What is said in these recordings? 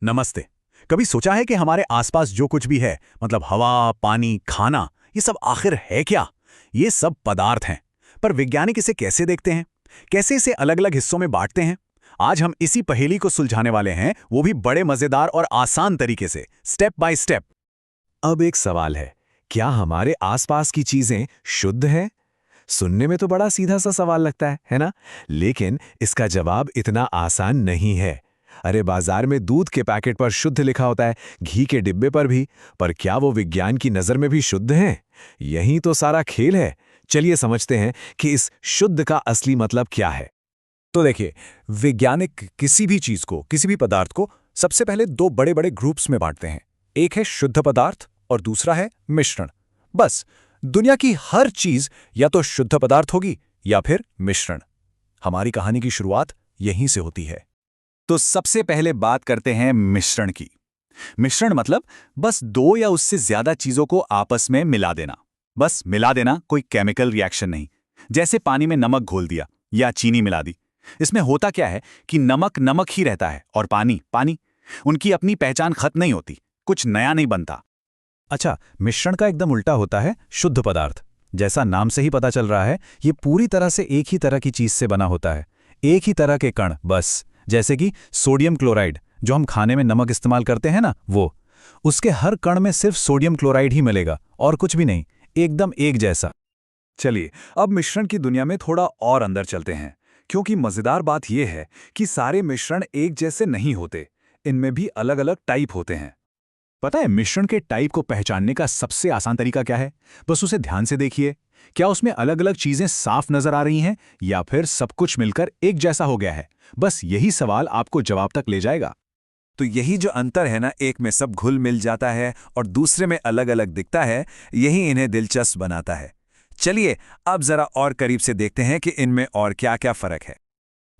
नमस्ते। कभी सोचा है कि हमारे आसपास जो कुछ भी है, मतलब हवा, पानी, खाना, ये सब आखिर है क्या? ये सब पदार्थ हैं। पर वैज्ञानिक इसे कैसे देखते हैं? कैसे इसे अलग-अलग हिस्सों में बांटते हैं? आज हम इसी पहेली को सुलझाने वाले हैं, वो भी बड़े मजेदार और आसान तरीके से, स्टेप बाय स्टेप। अब एक सवाल है, क्या हमारे आसपास की चीजें शुद्ध हैं? सुनने में तो बड़ा सीधा सा सवाल लगता है ना? लेकिन इसका जवाब इतना आसान नहीं है। अरे बाजार में दूध के पैकेट पर शुद्ध लिखा होता है, घी के डिब्बे पर भी, पर क्या वो विज्ञान की नजर में भी शुद्ध हैं? यही तो सारा खेल है। चलिए समझते हैं कि इस शुद्ध का असली मतलब क्या है। तो देखिए, वैज्ञानिक किसी भी चीज को, किसी भी पदार्थ को सबसे पहले दो बड़े-बड़े ग्रुप्स में बांटते हैं। एक है शुद्ध पदार्थ और दूसरा है मिश्रण। बस, दुनिया की हर चीज या तो शुद्ध पदार्थ होगी या फिर मिश्रण। हमारी कहानी की शुरुआत यहीं से होती है। तो सबसे पहले बात करते हैं मिश्रण की। मिश्रण मतलब बस दो या उससे ज्यादा चीजों को आपस में मिला देना। बस मिला देना, कोई केमिकल रिएक्शन नहीं। जैसे पानी में नमक घोल दिया या चीनी मिला दी। इसमें होता क्या है कि नमक नमक ही रहता है और पानी पानी। उनकी अपनी पहचान खत्म नहीं होती, कुछ नया नहीं बनता। अच्छा, मिश्रण का एकदम उल्टा होता है शुद्ध पदार्थ। जैसा नाम से ही पता चल रहा है, ये पूरी तरह से एक ही तरह की चीज से बना होता है। एक ही तरह के कण, बस। जैसे कि सोडियम क्लोराइड, जो हम खाने में नमक इस्तेमाल करते हैं ना, वो। उसके हर कण में सिर्फ सोडियम क्लोराइड ही मिलेगा और कुछ भी नहीं, एकदम एक जैसा। चलिए, अब मिश्रण की दुनिया में थोड़ा और अंदर चलते हैं, क्योंकि मजेदार बात यह है कि सारे मिश्रण एक जैसे नहीं होते। इनमें भी अलग-अलग टाइप होते हैं। पता है मिश्रण के टाइप को पहचानने का सबसे आसान तरीका क्या है? बस उसे ध्यान से देखिए। क्या उसमें अलग-अलग चीजें साफ नजर आ रही हैं या फिर सब कुछ मिलकर एक जैसा हो गया है? बस यही सवाल आपको जवाब तक ले जाएगा। तो यही जो अंतर है ना, एक में सब घुल मिल जाता है और दूसरे में अलग अलग दिखता है, यही इन्हें दिलचस्प बनाता है। चलिए अब जरा और करीब से देखते हैं कि इनमें और क्या क्या फर्क है।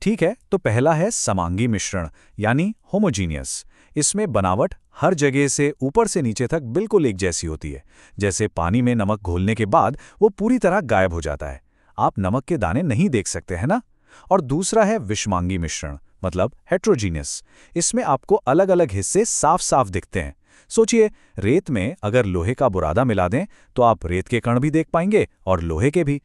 ठीक है, तो पहला है समांगी मिश्रण, यानी होमोजीनियस। इसमें बनावट हर जगह से ऊपर से नीचे तक बिल्कुल एक जैसी होती है। जैसे पानी में नमक घोलने के बाद वो पूरी तरह गायब हो जाता है। आप नमक के दाने नहीं देख सकते हैं ना? और दूसरा है विषमांगी मिश्रण, मतलब हेट्रोजीनियस। इसमें आपको अलग-अलग हिस्से साफ-साफ दिखते हैं। सोचिए, रेत में अगर लोहे का बुरादा मिला दें, तो आप रेत के कण भी देख पाएंगे और लोहे के भी।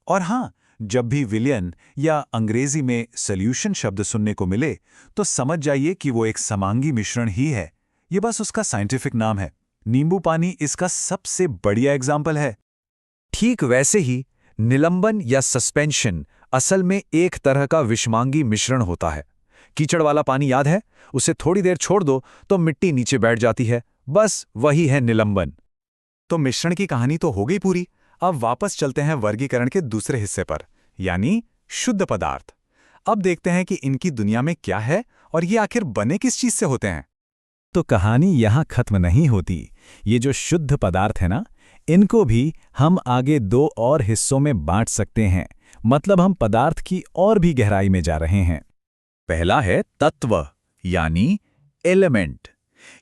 और हाँ, जब भी विलयन या अंग्रेजी में सॉल्यूशन शब्द सुनने को मिले, तो समझ जाइए कि वो एक समांगी मिश्रण ही है। ये बस उसका साइंटिफिक नाम है। नींबू पानी इसका सबसे बढ़िया एग्जाम्पल है। ठीक वैसे ही निलंबन या सस्पेंशन असल में एक तरह का विषमांगी मिश्रण होता है। कीचड़ वाला पानी याद है? उसे थोड़ी देर छोड़ दो तो मिट्टी नीचे बैठ जाती है। बस वही है निलंबन। तो मिश्रण की कहानी तो हो गई पूरी। अब वापस चलते हैं वर्गीकरण के दूसरे हिस्से पर, यानी शुद्ध पदार्थ। अब देखते हैं कि इनकी दुनिया में क्या है और ये आखिर बने किस चीज से होते हैं। तो कहानी यहाँ खत्म नहीं होती। ये जो शुद्ध पदार्थ है ना, इनको भी हम आगे दो और हिस्सों में बांट सकते हैं। मतलब हम पदार्थ की और भी गहराई में जा रहे हैं। पहला है तत्व, यानी एलिमेंट।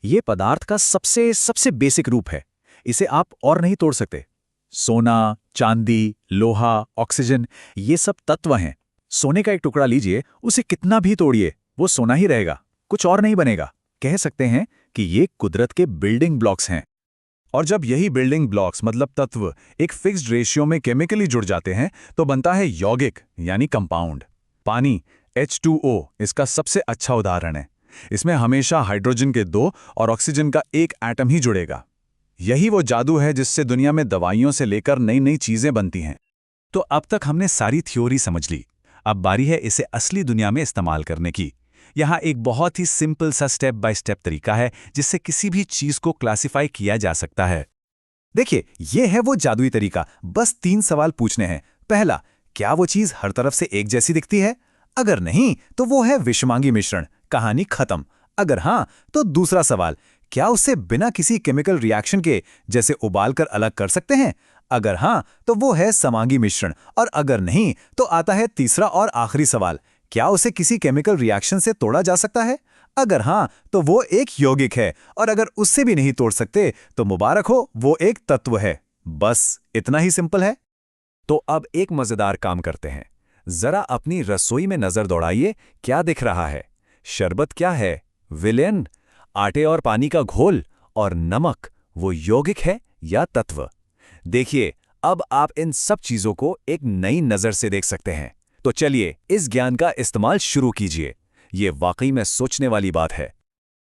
ये पदार्थ का सबसे सबसे बेसिक रूप है। इसे आप और नहीं तोड़ सकते। सोना, चांदी, लोहा, ऑक्सीजन, ये सब तत्व हैं। सोने का एक टुकड़ा लीजिए, उसे कितना भी तोड़िए, वो सोना ही रहेगा, कुछ और नहीं बनेगा। कह सकते हैं कि ये कुदरत के बिल्डिंग ब्लॉक्स हैं। और जब यही बिल्डिंग ब्लॉक्स मतलब तत्व एक फिक्स्ड रेशियो में केमिकली जुड़ जाते हैं, तो बनता है यौगिक, यानी कंपाउंड। पानी H2O इसका सबसे अच्छा उदाहरण है। इसमें हमेशा हाइड्रोजन के दो और ऑक्सीजन का एक एटम ही जुड़ेगा। यही वो जादू है जिससे दुनिया में दवाइयों से लेकर नई नई चीजें बनती हैं। तो अब तक हमने सारी थ्योरी समझ ली। अब बारी है इसे असली दुनिया में इस्तेमाल करने की। यहाँ एक बहुत ही सिंपल सा स्टेप बाय स्टेप तरीका है जिससे किसी भी चीज को क्लासिफाई किया जा सकता है। देखिए, ये है वो जादुई तरीका। बस 3 सवाल पूछने हैं। पहला, क्या वो चीज हर तरफ से एक जैसी दिखती है? अगर नहीं, तो वो है विषमांगी मिश्रण, कहानी खत्म। अगर हाँ, तो दूसरा सवाल, क्या उसे बिना किसी केमिकल रिएक्शन के, जैसे उबालकर अलग कर सकते हैं? अगर हाँ, तो वो है समांगी मिश्रण। और अगर नहीं, तो आता है तीसरा और आखिरी सवाल, क्या उसे किसी केमिकल रिएक्शन से तोड़ा जा सकता है? अगर हाँ, तो वो एक यौगिक है, और अगर उससे भी नहीं तोड़ सकते, तो मुबारक हो, वो एक तत्व है। बस इतना ही सिंपल है। तो अब एक मजेदार काम करते हैं। जरा अपनी रसोई में नजर दौड़ाइए, क्या दिख रहा है? शरबत क्या है? विलेन, आटे और पानी का घोल, और नमक, वो यौगिक है या तत्व? देखिए, अब आप इन सब चीजों को एक नई नजर से देख सकते हैं। तो चलिए इस ज्ञान का इस्तेमाल शुरू कीजिए। ये वाकई में सोचने वाली बात है।